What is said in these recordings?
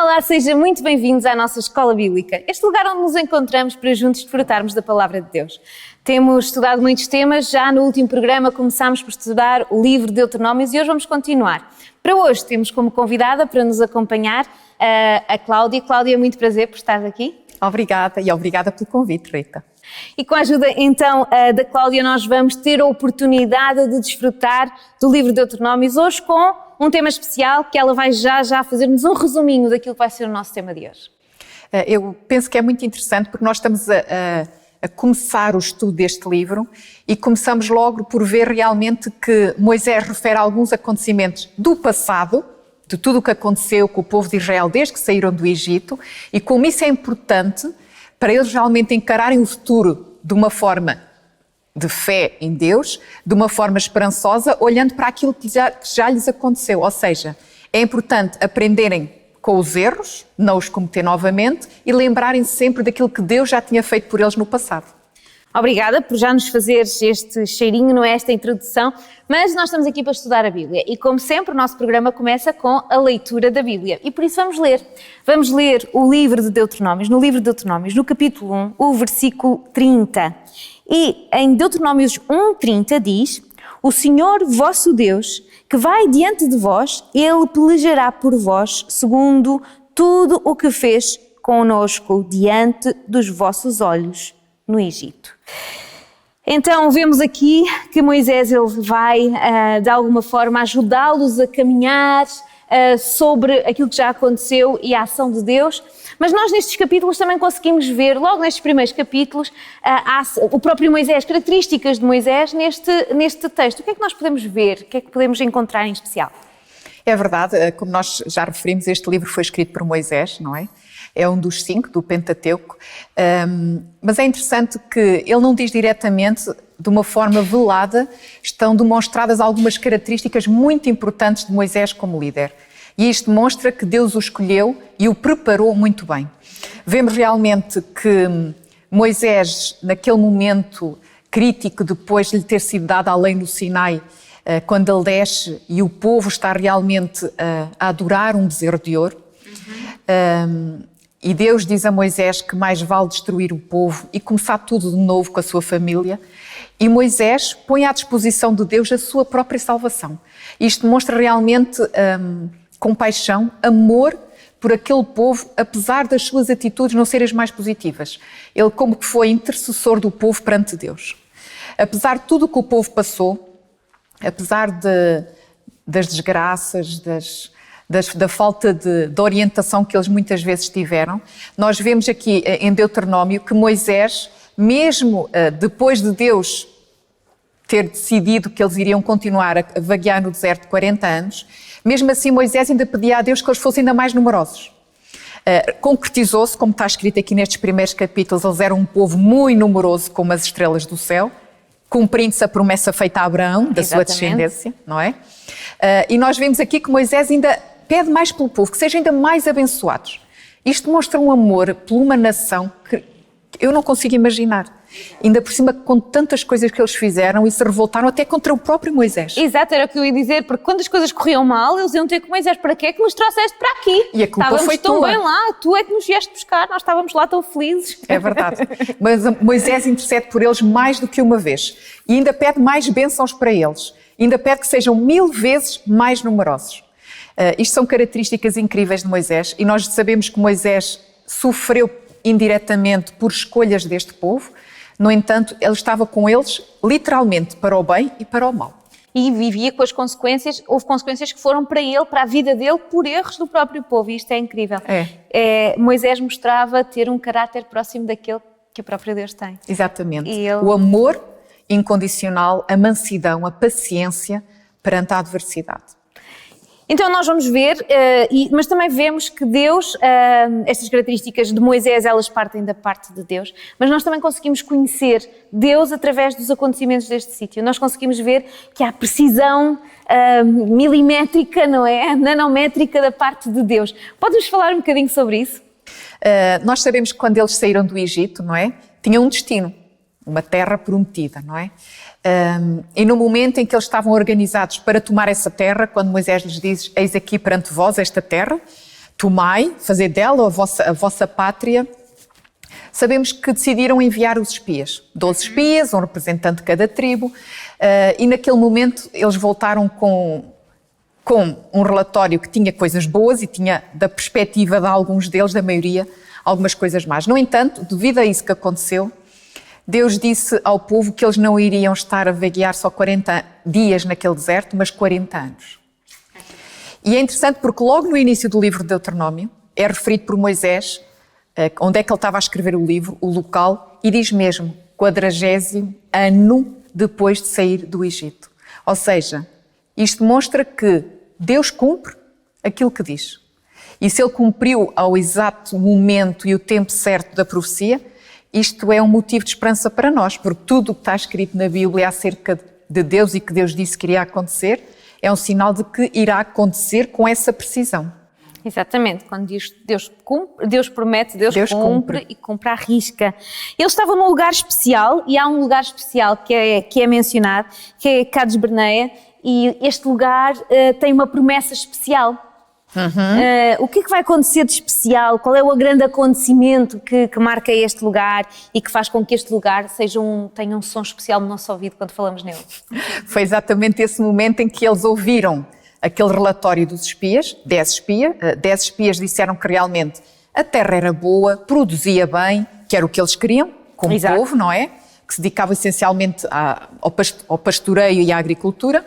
Olá, sejam muito bem-vindos à nossa Escola Bíblica, este lugar onde nos encontramos para juntos desfrutarmos da Palavra de Deus. Temos estudado muitos temas, já no último programa começámos por estudar o livro de Deuteronômios e hoje vamos continuar. Para hoje temos como convidada para nos acompanhar a Cláudia. Cláudia, muito prazer por estar aqui. Obrigada e obrigada pelo convite, Rita. E com a ajuda então da Cláudia nós vamos ter a oportunidade de desfrutar do livro de Deuteronômios hoje com um tema especial que ela vai já fazer-nos um resuminho daquilo que vai ser o nosso tema de hoje. Eu penso que é muito interessante porque nós estamos a começar o estudo deste livro e começamos logo por ver realmente que Moisés refere a alguns acontecimentos do passado, de tudo o que aconteceu com o povo de Israel desde que saíram do Egito, e como isso é importante para eles realmente encararem o futuro de uma forma de fé em Deus, de uma forma esperançosa, olhando para aquilo que já lhes aconteceu. Ou seja, é importante aprenderem com os erros, não os cometer novamente e lembrarem sempre daquilo que Deus já tinha feito por eles no passado. Obrigada por já nos fazeres este cheirinho, não é, esta introdução, mas nós estamos aqui para estudar a Bíblia e, como sempre, o nosso programa começa com a leitura da Bíblia e por isso vamos ler. Vamos ler o livro de Deuteronômios, no livro de Deuteronômios, no capítulo 1, o versículo 30. E em Deuteronômios 1:30 diz: "O Senhor vosso Deus, que vai diante de vós, Ele pelejará por vós, segundo tudo o que fez conosco diante dos vossos olhos no Egito." Então vemos aqui que Moisés ele vai de alguma forma ajudá-los a caminhar sobre aquilo que já aconteceu e a ação de Deus, mas nós nestes capítulos também conseguimos ver, logo nestes primeiros capítulos, o próprio Moisés, características de Moisés neste texto. O que é que nós podemos ver? O que é que podemos encontrar em especial? É verdade, como nós já referimos, este livro foi escrito por Moisés, não é? É um dos 5 do Pentateuco, mas é interessante que ele não diz diretamente, de uma forma velada, estão demonstradas algumas características muito importantes de Moisés como líder. E isto mostra que Deus o escolheu e o preparou muito bem. Vemos realmente que Moisés, naquele momento crítico, depois de lhe ter sido dada a lei no Sinai, quando ele desce e o povo está realmente a adorar um bezerro de ouro, e Deus diz a Moisés que mais vale destruir o povo e começar tudo de novo com a sua família. E Moisés põe à disposição de Deus a sua própria salvação. Isto demonstra realmente compaixão, amor por aquele povo, apesar das suas atitudes não serem as mais positivas. Ele como que foi intercessor do povo perante Deus. Apesar de tudo o que o povo passou, apesar das desgraças, da falta de orientação que eles muitas vezes tiveram, nós vemos aqui em Deuteronômio que Moisés, mesmo depois de Deus ter decidido que eles iriam continuar a vaguear no deserto 40 anos, mesmo assim Moisés ainda pedia a Deus que eles fossem ainda mais numerosos. Concretizou-se, como está escrito aqui nestes primeiros capítulos, eles eram um povo muito numeroso como as estrelas do céu, cumprindo-se a promessa feita a Abraão, da sua descendência, não é? E nós vemos aqui que Moisés ainda pede mais pelo povo, que sejam ainda mais abençoados. Isto mostra um amor por uma nação que eu não consigo imaginar. Ainda por cima, com tantas coisas que eles fizeram e se revoltaram até contra o próprio Moisés. Exato, era o que eu ia dizer, porque quando as coisas corriam mal, eles iam ter com Moisés: "Para que é que nos trouxeste para aqui? E a culpa foi tua. Estávamos tão bem lá, tu é que nos vieste buscar, nós estávamos lá tão felizes." É verdade. Mas Moisés intercede por eles mais do que uma vez. E ainda pede mais bênçãos para eles. Ainda pede que sejam 1000 vezes mais numerosos. Isto são características incríveis de Moisés e nós sabemos que Moisés sofreu indiretamente por escolhas deste povo. No entanto, ele estava com eles literalmente para o bem e para o mal. E vivia com as consequências, houve consequências que foram para ele, para a vida dele, por erros do próprio povo, e isto é incrível. Moisés mostrava ter um caráter próximo daquele que o próprio Deus tem. Exatamente. O amor incondicional, a mansidão, a paciência perante a adversidade. Então nós vamos ver, mas também vemos que Deus, estas características de Moisés, elas partem da parte de Deus, mas nós também conseguimos conhecer Deus através dos acontecimentos deste sítio. Nós conseguimos ver que há precisão milimétrica, não é? Nanométrica da parte de Deus. Podes-nos falar um bocadinho sobre isso? Nós sabemos que quando eles saíram do Egito, não é? Tinham um destino, uma terra prometida, não é? E no momento em que eles estavam organizados para tomar essa terra, quando Moisés lhes diz: "Eis aqui perante vós esta terra", tomai, fazei dela a vossa pátria. Sabemos que decidiram enviar os espias, 12 espias, um representante de cada tribo, e naquele momento eles voltaram com um relatório que tinha coisas boas e tinha, da perspectiva de alguns deles, da maioria, algumas coisas más. No entanto, devido a isso que aconteceu, Deus disse ao povo que eles não iriam estar a vaguear só 40 dias naquele deserto, mas 40 anos. E é interessante porque logo no início do livro de Deuteronômio, é referido por Moisés, onde é que ele estava a escrever o livro, o local, e diz mesmo, 40º ano depois de sair do Egito. Ou seja, isto demonstra que Deus cumpre aquilo que diz. E se ele cumpriu ao exato momento e o tempo certo da profecia, isto é um motivo de esperança para nós, porque tudo o que está escrito na Bíblia acerca de Deus e que Deus disse que iria acontecer, é um sinal de que irá acontecer com essa precisão. Exatamente, quando diz Deus cumpre, Deus promete, Deus cumpre e cumpre à risca. Eles estavam num lugar especial, e há um lugar especial que é mencionado, que é Cades Barneia, e este lugar tem uma promessa especial. O que é que vai acontecer de especial? Qual é o grande acontecimento que marca este lugar e que faz com que este lugar tenha um som especial no nosso ouvido quando falamos nele? Foi exatamente esse momento em que eles ouviram aquele relatório dos espias, 10 espias disseram que realmente a terra era boa, produzia bem, que era o que eles queriam, como povo, não é? Que se dedicava essencialmente ao pastoreio e à agricultura,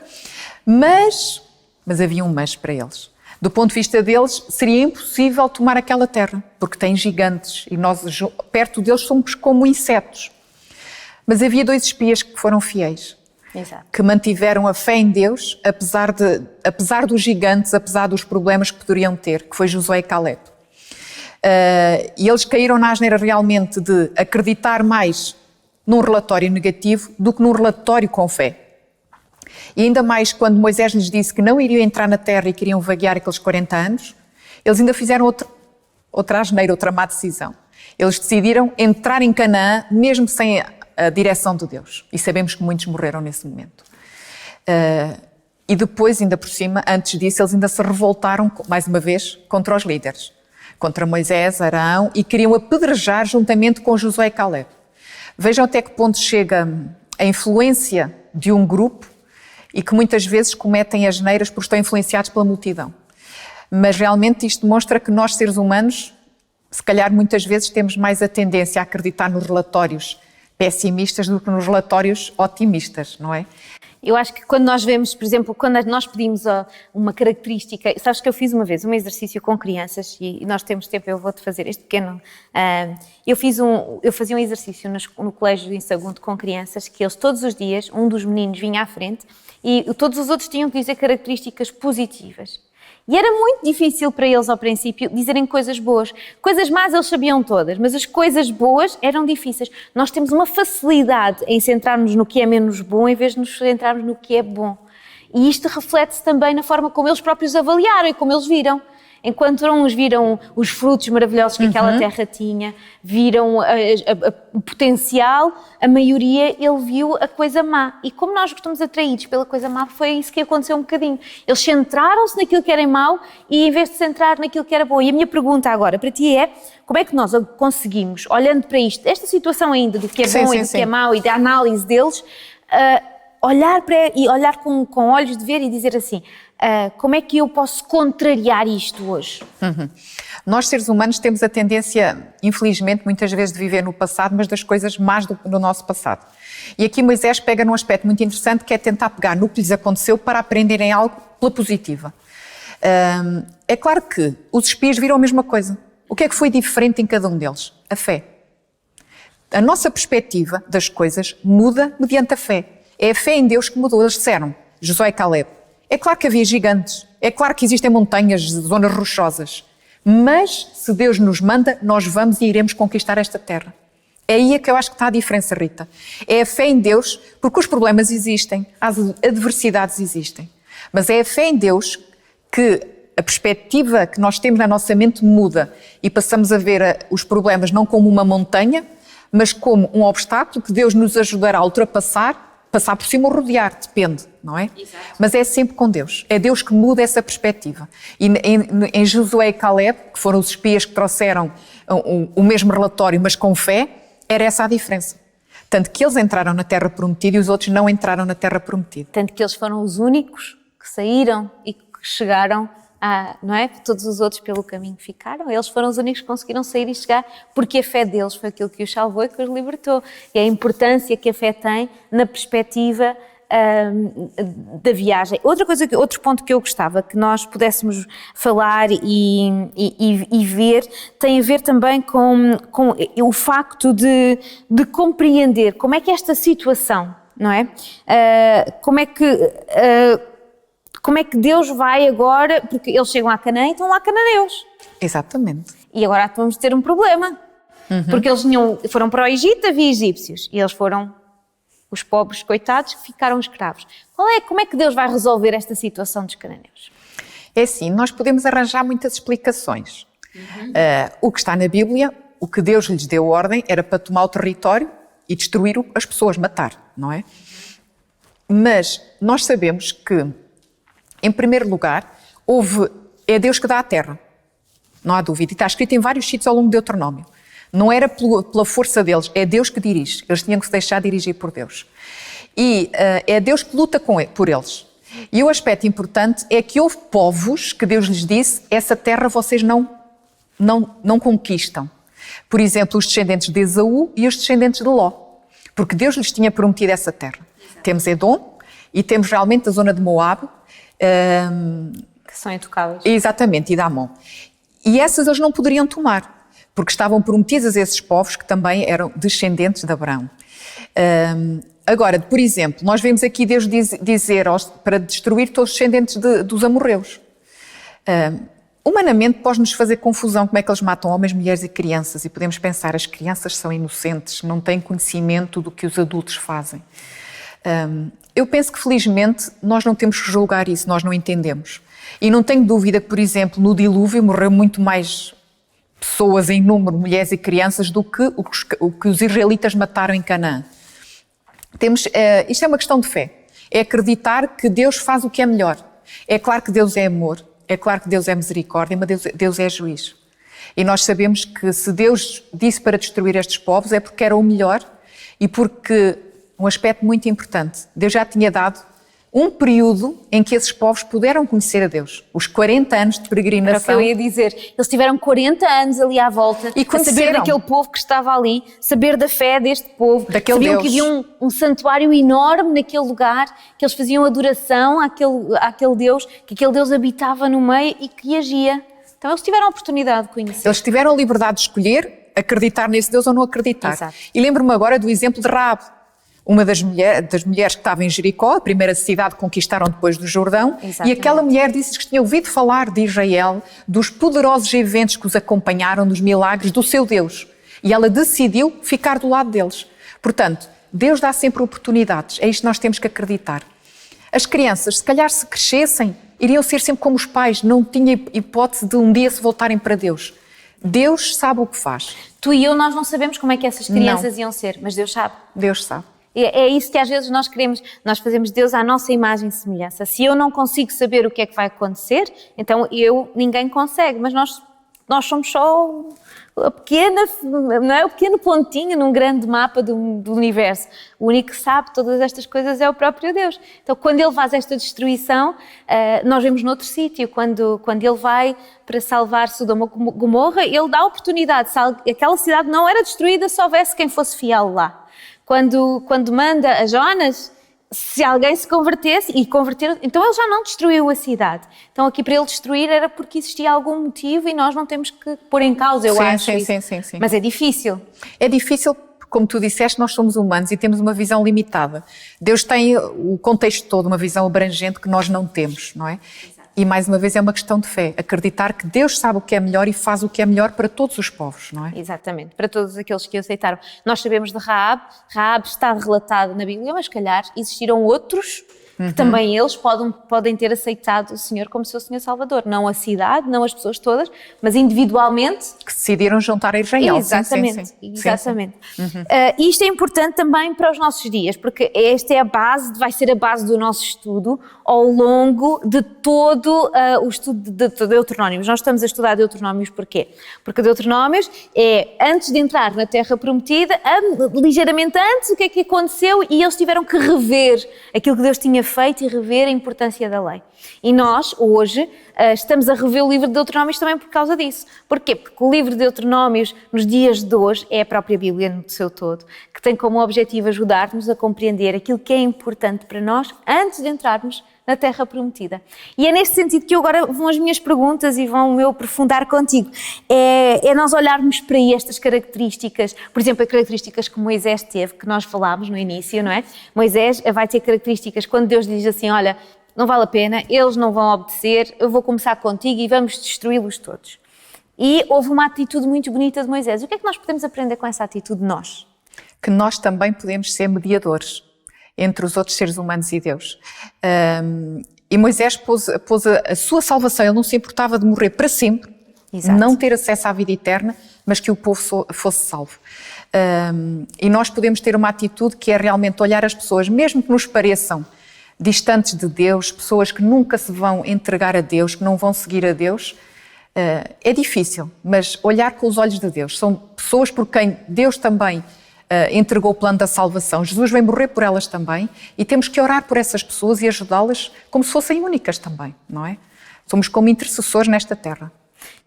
mas havia um mas para eles. Do ponto de vista deles, seria impossível tomar aquela terra, porque tem gigantes e nós, perto deles, somos como insetos. Mas havia 2 espias que foram fiéis. Exato. Que mantiveram a fé em Deus, apesar dos gigantes, apesar dos problemas que poderiam ter, que foi Josué e Caleb. E eles caíram na asneira realmente de acreditar mais num relatório negativo do que num relatório com fé. E ainda mais quando Moisés lhes disse que não iriam entrar na terra e queriam vaguear aqueles 40 anos, eles ainda fizeram outra asneira, outra má decisão. Eles decidiram entrar em Canaã mesmo sem a direção de Deus. E sabemos que muitos morreram nesse momento. E depois, ainda por cima, antes disso, eles ainda se revoltaram, mais uma vez, contra os líderes. Contra Moisés, Arão, e queriam apedrejar juntamente com Josué e Caleb. Vejam até que ponto chega a influência de um grupo e que muitas vezes cometem asneiras porque estão influenciados pela multidão. Mas realmente isto demonstra que nós, seres humanos, se calhar muitas vezes temos mais a tendência a acreditar nos relatórios pessimistas do que nos relatórios otimistas, não é? Eu acho que quando nós vemos, por exemplo, quando nós pedimos uma característica, sabes que eu fiz uma vez um exercício com crianças e nós temos tempo, eu vou-te fazer este pequeno. Eu fazia um exercício no colégio em Sagunto com crianças que eles todos os dias, um dos meninos vinha à frente e todos os outros tinham que dizer características positivas. E era muito difícil para eles, ao princípio, dizerem coisas boas. Coisas más eles sabiam todas, mas as coisas boas eram difíceis. Nós temos uma facilidade em centrarmos no que é menos bom em vez de nos centrarmos no que é bom. E isto reflete-se também na forma como eles próprios avaliaram e como eles viram. Enquanto uns viram os frutos maravilhosos que aquela terra tinha, viram o potencial, a maioria ele viu a coisa má. E como nós estamos atraídos pela coisa má, foi isso que aconteceu um bocadinho. Eles centraram-se naquilo que era mau e em vez de centrar naquilo que era bom. E a minha pergunta agora para ti é, como é que nós conseguimos, olhando para isto, esta situação ainda do que é bom e do que é mau e da análise deles, olhar com olhos de ver e dizer assim, como é que eu posso contrariar isto hoje? Nós, seres humanos, temos a tendência, infelizmente, muitas vezes de viver no passado, mas das coisas más do nosso passado. E aqui Moisés pega num aspecto muito interessante, que é tentar pegar no que lhes aconteceu para aprenderem algo pela positiva. É claro que os espias viram a mesma coisa. O que é que foi diferente em cada um deles? A fé. A nossa perspectiva das coisas muda mediante a fé. É a fé em Deus que mudou. Eles disseram, Josué e Caleb, é claro que havia gigantes, é claro que existem montanhas, zonas rochosas, mas se Deus nos manda, nós vamos e iremos conquistar esta terra. É aí que eu acho que está a diferença, Rita. É a fé em Deus, porque os problemas existem, as adversidades existem, mas é a fé em Deus que a perspectiva que nós temos na nossa mente muda e passamos a ver os problemas não como uma montanha, mas como um obstáculo que Deus nos ajudará a ultrapassar passar por cima ou rodear, depende, não é? Exato. Mas é sempre com Deus. É Deus que muda essa perspectiva. E em Josué e Caleb, que foram os espias que trouxeram o mesmo relatório, mas com fé, era essa a diferença. Tanto que eles entraram na Terra Prometida e os outros não entraram na Terra Prometida. Tanto que eles foram os únicos que saíram e que chegaram não é? Todos os outros pelo caminho ficaram. Eles foram os únicos que conseguiram sair e chegar porque a fé deles foi aquilo que os salvou e que os libertou. E a importância que a fé tem na perspectiva da viagem. Outro ponto que eu gostava que nós pudéssemos falar e ver tem a ver também com o facto de compreender como é que esta situação, não é? Como é que Deus vai agora, porque eles chegam a Canaã e estão lá cananeus. Exatamente. E agora vamos ter um problema, porque eles foram para o Egito, havia egípcios, e eles foram os pobres coitados que ficaram escravos. Como é que Deus vai resolver esta situação dos cananeus? É assim, nós podemos arranjar muitas explicações. O que está na Bíblia, o que Deus lhes deu ordem era para tomar o território e destruir as pessoas, matar, não é? Mas nós sabemos que, em primeiro lugar, é Deus que dá a terra, não há dúvida, e está escrito em vários sítios ao longo do Deuteronômio. Não era pela força deles, é Deus que dirige. Eles tinham que se deixar dirigir por Deus. E é Deus que luta por eles. E o aspecto importante é que houve povos que Deus lhes disse, essa terra vocês não conquistam. Por exemplo, os descendentes de Esaú e os descendentes de Ló. Porque Deus lhes tinha prometido essa terra. Exato. Temos Edom e temos realmente a zona de Moab. Que são intocáveis. Exatamente, e de Amon. E essas eles não poderiam tomar, porque estavam prometidas a esses povos que também eram descendentes de Abraão. Agora, por exemplo, nós vemos aqui Deus dizer para destruir todos os descendentes dos amorreus. Humanamente pode-nos fazer confusão como é que eles matam homens, mulheres e crianças, e podemos pensar, as crianças são inocentes, não têm conhecimento do que os adultos fazem. Eu penso que felizmente nós não temos que julgar isso, nós não entendemos. E não tenho dúvida que, por exemplo, no dilúvio morreu muito mais pessoas em número, mulheres e crianças, do que o que os israelitas mataram em Canaã. Isto é uma questão de fé. É acreditar que Deus faz o que é melhor. É claro que Deus é amor, é claro que Deus é misericórdia, mas Deus é juiz. E nós sabemos que se Deus disse para destruir estes povos é porque era o melhor e porque, um aspecto muito importante, Deus já tinha dado um período em que esses povos puderam conhecer a Deus. Os 40 anos de peregrinação. Era o que eu ia dizer. Eles tiveram 40 anos ali à volta e a saber daquele povo que estava ali, saber da fé deste povo. Daquele Sabiam Deus. que havia um santuário enorme naquele lugar, que eles faziam adoração àquele Deus, que aquele Deus habitava no meio e que agia. Então eles tiveram a oportunidade de conhecer. Eles tiveram a liberdade de escolher acreditar nesse Deus ou não acreditar. Exato. E lembro-me agora do exemplo de Raab. Uma das mulheres que estava em Jericó, a primeira cidade que conquistaram depois do Jordão. Exatamente. E aquela mulher disse que tinha ouvido falar de Israel, dos poderosos eventos que os acompanharam, dos milagres do seu Deus. E ela decidiu ficar do lado deles. Portanto, Deus dá sempre oportunidades, é isto que nós temos que acreditar. As crianças, se calhar se crescessem, iriam ser sempre como os pais, não tinha hipótese de um dia se voltarem para Deus. Deus sabe o que faz. Tu e eu, nós não sabemos como é que essas crianças iam ser, mas Deus sabe. Deus sabe. É isso que às vezes nós queremos, nós fazemos Deus à nossa imagem e semelhança. Se eu não consigo saber o que é que vai acontecer, então ninguém consegue, mas nós somos só a pequena, não é? O pequeno pontinho num grande mapa do universo. O único que sabe todas estas coisas é o próprio Deus. Então, quando Ele faz esta destruição, nós vemos noutro sítio, quando Ele vai para salvar Sodoma e Gomorra, Ele dá a oportunidade. Aquela cidade não era destruída se houvesse quem fosse fiel lá. Quando manda a Jonas, se alguém se convertesse, e converteram, então ele já não destruiu a cidade. Então aqui para ele destruir era porque existia algum motivo e nós não temos que pôr em causa, eu acho. Sim. Mas é difícil. É difícil, como tu disseste, nós somos humanos e temos uma visão limitada. Deus tem o contexto todo, uma visão abrangente que nós não temos, não é? E mais uma vez é uma questão de fé, acreditar que Deus sabe o que é melhor e faz o que é melhor para todos os povos, não é? Exatamente, para todos aqueles que o aceitaram. Nós sabemos de Raab está relatado na Bíblia, mas se calhar existiram outros que também eles podem ter aceitado o Senhor como seu Senhor Salvador. Não a cidade, não as pessoas todas, mas individualmente. Que decidiram juntar a Israel. Exatamente, sim. exatamente. E isto é importante também para os nossos dias, porque esta é a base, vai ser a base do nosso estudo ao longo de todo o estudo de Deuteronômios. Nós estamos a estudar Deuteronômios porquê? Porque Deuteronômios é, antes de entrar na Terra Prometida, ligeiramente antes, o que é que aconteceu, e eles tiveram que rever aquilo que Deus tinha feito e rever a importância da lei. E nós, hoje, estamos a rever o livro de Deuteronômios também por causa disso. Porquê? Porque o livro de Deuteronômios, nos dias de hoje, é a própria Bíblia no seu todo, que tem como objetivo ajudar-nos a compreender aquilo que é importante para nós antes de entrarmos na Terra Prometida. E é neste sentido que eu agora vão as minhas perguntas e vão eu aprofundar contigo. É nós olharmos para estas características, por exemplo, as características que Moisés teve, que nós falámos no início, não é? Moisés vai ter características quando Deus diz assim, olha, não vale a pena, eles não vão obedecer, eu vou começar contigo e vamos destruí-los todos. E houve uma atitude muito bonita de Moisés. O que é que nós podemos aprender com essa atitude nós? Que nós também podemos ser mediadores entre os outros seres humanos e Deus. E Moisés pôs a sua salvação, ele não se importava de morrer para sempre, Exato. Não ter acesso à vida eterna, mas que o povo fosse salvo. E nós podemos ter uma atitude que é realmente olhar as pessoas, mesmo que nos pareçam distantes de Deus, pessoas que nunca se vão entregar a Deus, que não vão seguir a Deus, é difícil, mas olhar com os olhos de Deus. São pessoas por quem Deus também entregou o plano da salvação. Jesus veio morrer por elas também e temos que orar por essas pessoas e ajudá-las como se fossem únicas também, não é? Somos como intercessores nesta terra.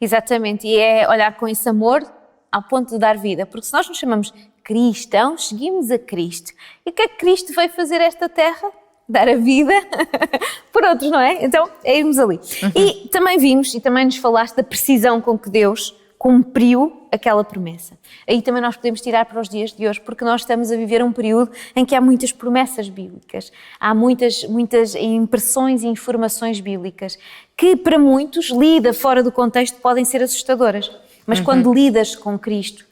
Exatamente, e é olhar com esse amor ao ponto de dar vida, porque se nós nos chamamos cristãos, seguimos a Cristo. E o que é que Cristo veio fazer a esta terra? Dar a vida por outros, não é? Então, é irmos ali. E também vimos, e também nos falaste da precisão com que Deus cumpriu aquela promessa. Aí também nós podemos tirar para os dias de hoje, porque nós estamos a viver um período em que há muitas promessas bíblicas, há muitas impressões e informações bíblicas, que para muitos, lida fora do contexto, podem ser assustadoras. Mas quando lidas com Cristo,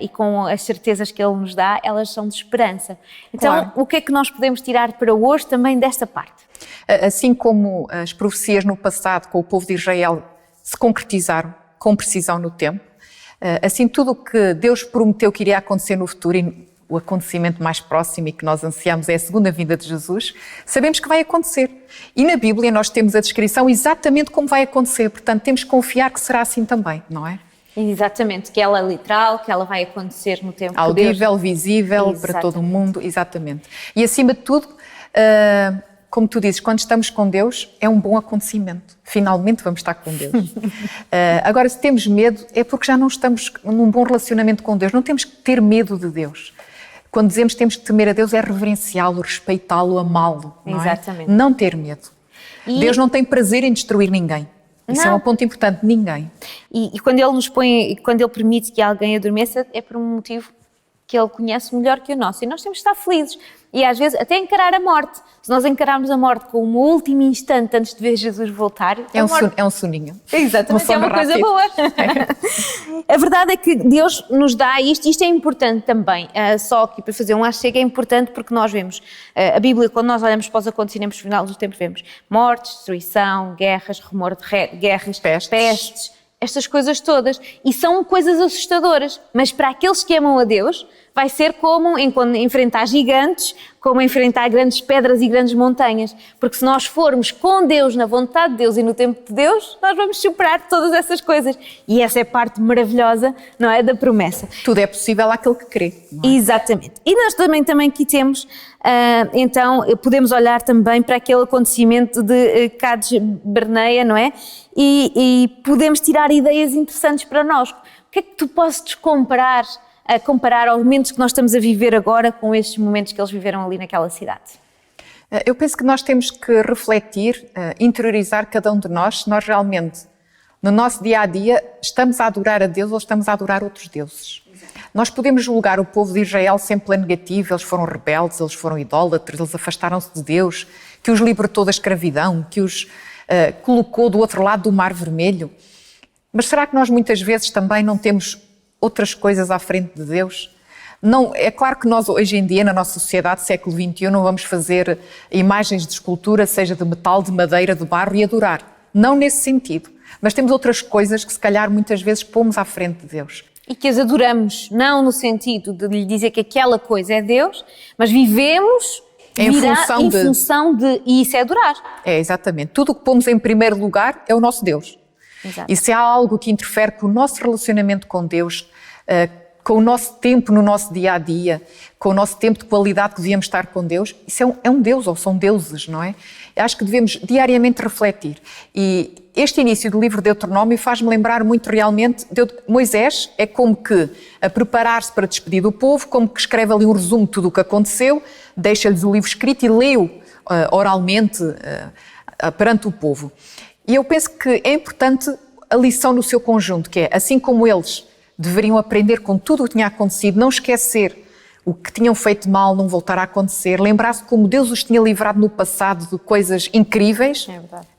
e com as certezas que Ele nos dá, elas são de esperança. Então, claro. O que é que nós podemos tirar para hoje também desta parte? Assim como as profecias no passado com o povo de Israel se concretizaram com precisão no tempo, assim tudo o que Deus prometeu que iria acontecer no futuro, e o acontecimento mais próximo e que nós ansiamos é a segunda vinda de Jesus, sabemos que vai acontecer. E na Bíblia nós temos a descrição exatamente como vai acontecer, portanto temos que confiar que será assim também, não é? Exatamente, que ela é literal, que ela vai acontecer no tempo audível, visível, para todo o mundo, exatamente. E acima de tudo, como tu dizes, quando estamos com Deus, é um bom acontecimento. Finalmente vamos estar com Deus. Agora, se temos medo, é porque já não estamos num bom relacionamento com Deus. Não temos que ter medo de Deus. Quando dizemos que temos que temer a Deus, é reverenciá-lo, respeitá-lo, amá-lo. Exatamente. Não ter medo. Deus não tem prazer em destruir ninguém. Isso é um ponto importante, ninguém. E quando Ele nos põe, quando Ele permite que alguém adormeça, é por um motivo que Ele conhece melhor que o nosso. E nós temos que estar felizes. E às vezes até encarar a morte. Se nós encararmos a morte como um último instante antes de ver Jesus voltar... É um soninho. Exatamente, é uma coisa boa. A verdade é que Deus nos dá isto é importante também. Só aqui para fazer um achego é importante porque nós vemos a Bíblia, quando nós olhamos para os acontecimentos no final do tempo, vemos mortes, destruição, guerras, rumor de guerras, pestes, estas coisas todas. E são coisas assustadoras, mas para aqueles que amam a Deus, vai ser como enfrentar gigantes, como enfrentar grandes pedras e grandes montanhas. Porque se nós formos com Deus, na vontade de Deus e no tempo de Deus, nós vamos superar todas essas coisas. E essa é a parte maravilhosa, não é, da promessa. Tudo é possível àquele que crê. Não é? Exatamente. E nós também aqui temos, então, podemos olhar também para aquele acontecimento de Cades Barneia, não é? E podemos tirar ideias interessantes para nós. O que é que tu podes comparar aos momentos que nós estamos a viver agora com estes momentos que eles viveram ali naquela cidade? Eu penso que nós temos que refletir, interiorizar cada um de nós, se nós realmente, no nosso dia-a-dia, estamos a adorar a Deus ou estamos a adorar outros deuses. Exato. Nós podemos julgar o povo de Israel sempre pela negativa, eles foram rebeldes, eles foram idólatras, eles afastaram-se de Deus, que os libertou da escravidão, que os colocou do outro lado do Mar Vermelho. Mas será que nós muitas vezes também não temos outras coisas à frente de Deus? Não, é claro que nós hoje em dia, na nossa sociedade, século XXI, não vamos fazer imagens de escultura, seja de metal, de madeira, de barro e adorar. Não nesse sentido. Mas temos outras coisas que se calhar muitas vezes pomos à frente de Deus. E que as adoramos, não no sentido de lhe dizer que aquela coisa é Deus, mas vivemos em função de... E isso é adorar. É, exatamente. Tudo o que pomos em primeiro lugar é o nosso Deus. Exato. E se há algo que interfere com o nosso relacionamento com Deus, com o nosso tempo no nosso dia-a-dia, com o nosso tempo de qualidade que devíamos estar com Deus, isso é um Deus, ou são deuses, não é? Acho que devemos diariamente refletir. E este início do livro de Deuteronômio faz-me lembrar muito realmente, Moisés é como que a preparar-se para despedir do povo, como que escreve ali um resumo de tudo o que aconteceu, deixa-lhes o livro escrito e leu oralmente perante o povo. E eu penso que é importante a lição no seu conjunto, que é, assim como eles deveriam aprender com tudo o que tinha acontecido, não esquecer o que tinham feito mal, não voltar a acontecer, lembrar-se como Deus os tinha livrado no passado de coisas incríveis,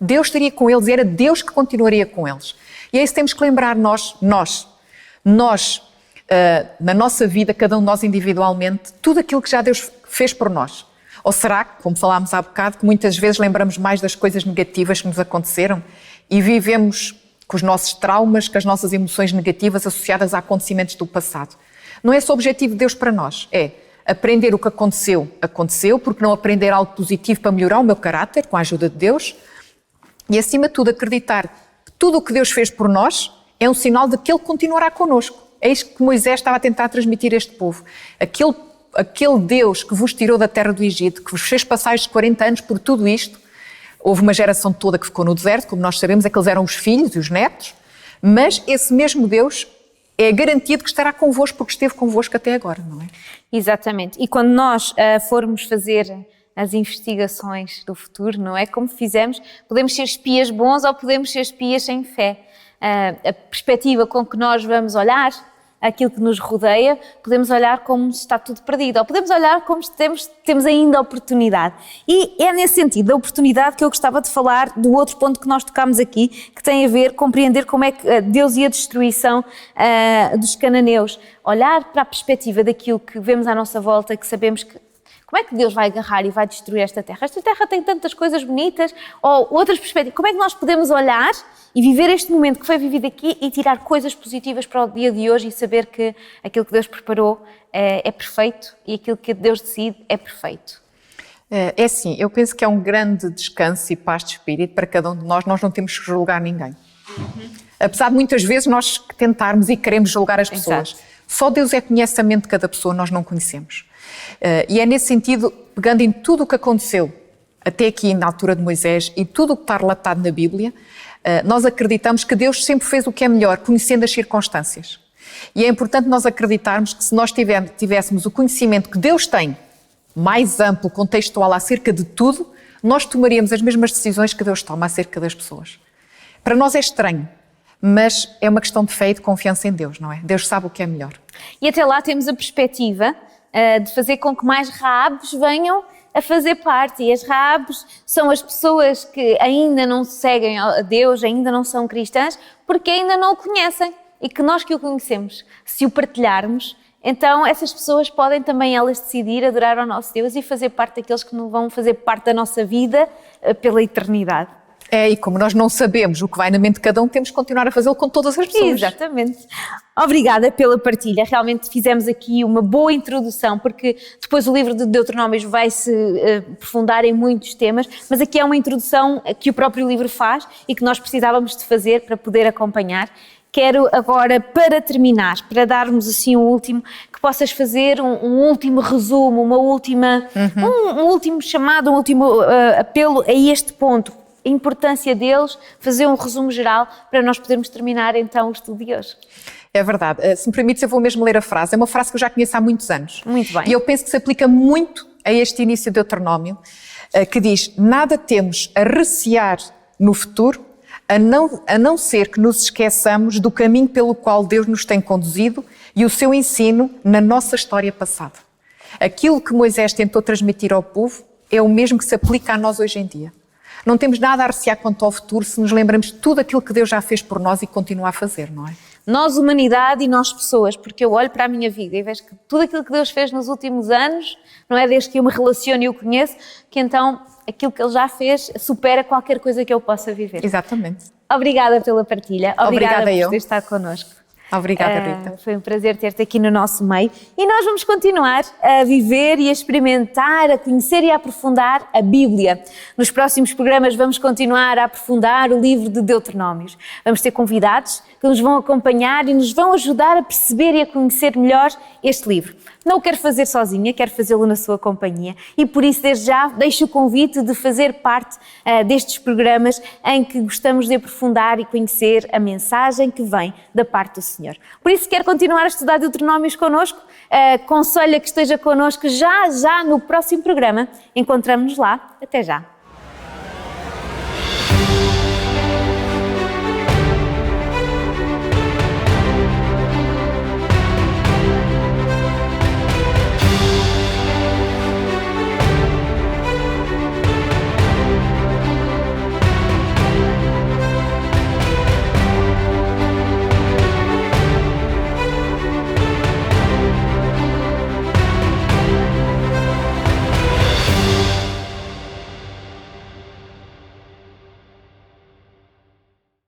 Deus estaria com eles e era Deus que continuaria com eles. E é isso que temos que lembrar nós, na nossa vida, cada um de nós individualmente, tudo aquilo que já Deus fez por nós. Ou será, como falámos há bocado, que muitas vezes lembramos mais das coisas negativas que nos aconteceram e vivemos com os nossos traumas, com as nossas emoções negativas associadas a acontecimentos do passado. Não é esse o objetivo de Deus para nós, é aprender o que aconteceu, porque não aprender algo positivo para melhorar o meu caráter, com a ajuda de Deus, e acima de tudo acreditar que tudo o que Deus fez por nós é um sinal de que Ele continuará connosco. É isto que Moisés estava a tentar transmitir a este povo. Aquele Deus que vos tirou da terra do Egito, que vos fez passar estes 40 anos por tudo isto, houve uma geração toda que ficou no deserto, como nós sabemos, aqueles eram os filhos e os netos, mas esse mesmo Deus é a garantia de que estará convosco, porque esteve convosco até agora, não é? Exatamente. E quando nós formos fazer as investigações do futuro, não é? Como fizemos, podemos ser espias bons ou podemos ser espias sem fé. A perspectiva com que nós vamos olhar aquilo que nos rodeia, podemos olhar como se está tudo perdido, ou podemos olhar como se temos ainda oportunidade. E é nesse sentido, da oportunidade, que eu gostava de falar do outro ponto que nós tocámos aqui, que tem a ver com compreender como é que Deus e a destruição dos cananeus. Olhar para a perspectiva daquilo que vemos à nossa volta, que sabemos que como é que Deus vai agarrar e vai destruir esta terra? Esta terra tem tantas coisas bonitas, ou outras perspectivas. Como é que nós podemos olhar e viver este momento que foi vivido aqui e tirar coisas positivas para o dia de hoje e saber que aquilo que Deus preparou é perfeito e aquilo que Deus decide é perfeito? É assim, eu penso que é um grande descanso e paz de espírito para cada um de nós. Nós não temos que julgar ninguém. Apesar de muitas vezes nós tentarmos e queremos julgar as pessoas. Exato. Só Deus é que conhece a mente de cada pessoa, nós não conhecemos. E é nesse sentido, pegando em tudo o que aconteceu até aqui na altura de Moisés e tudo o que está relatado na Bíblia, nós acreditamos que Deus sempre fez o que é melhor, conhecendo as circunstâncias. E é importante nós acreditarmos que se nós tivéssemos o conhecimento que Deus tem, mais amplo, contextual acerca de tudo, nós tomaríamos as mesmas decisões que Deus toma acerca das pessoas. Para nós é estranho, mas é uma questão de fé e de confiança em Deus, não é? Deus sabe o que é melhor. E até lá temos a perspectiva de fazer com que mais Raabes venham a fazer parte. E as Raabes são as pessoas que ainda não seguem a Deus, ainda não são cristãs, porque ainda não o conhecem. E que nós que o conhecemos, se o partilharmos, então essas pessoas podem também elas decidir adorar ao nosso Deus e fazer parte daqueles que não vão fazer parte da nossa vida pela eternidade. E como nós não sabemos o que vai na mente de cada um, temos que continuar a fazê-lo com todas as pessoas. Exatamente. Obrigada pela partilha. Realmente fizemos aqui uma boa introdução, porque depois o livro de Deuteronômio vai se aprofundar em muitos temas, mas aqui é uma introdução que o próprio livro faz e que nós precisávamos de fazer para poder acompanhar. Quero agora, para terminar, para darmos assim um último, que possas fazer um último resumo, um último chamado, um último apelo a este ponto. A importância deles, fazer um resumo geral para nós podermos terminar então o estudo de hoje. É verdade. Se me permites, eu vou mesmo ler a frase. É uma frase que eu já conheço há muitos anos. Muito bem. E eu penso que se aplica muito a este início de Deuteronômio, que diz: nada temos a recear no futuro, a não ser que nos esqueçamos do caminho pelo qual Deus nos tem conduzido e o seu ensino na nossa história passada. Aquilo que Moisés tentou transmitir ao povo é o mesmo que se aplica a nós hoje em dia. Não temos nada a recear quanto ao futuro se nos lembramos de tudo aquilo que Deus já fez por nós e continua a fazer, não é? Nós, humanidade, e nós, pessoas, porque eu olho para a minha vida e vejo que tudo aquilo que Deus fez nos últimos anos, não é desde que eu me relaciono e o conheço, que então aquilo que Ele já fez supera qualquer coisa que eu possa viver. Exatamente. Obrigada pela partilha. Obrigada por ter estado connosco. Obrigada, Rita. Foi um prazer ter-te aqui no nosso meio e nós vamos continuar a viver e a experimentar, a conhecer e a aprofundar a Bíblia. Nos próximos programas vamos continuar a aprofundar o livro de Deuteronômios. Vamos ter convidados que nos vão acompanhar e nos vão ajudar a perceber e a conhecer melhor este livro. Não o quero fazer sozinha, quero fazê-lo na sua companhia e por isso desde já deixo o convite de fazer parte destes programas em que gostamos de aprofundar e conhecer a mensagem que vem da parte do Senhor. Por isso quer continuar a estudar Deuteronômios connosco, aconselho a que esteja connosco já no próximo programa. Encontramos-nos lá. Até já!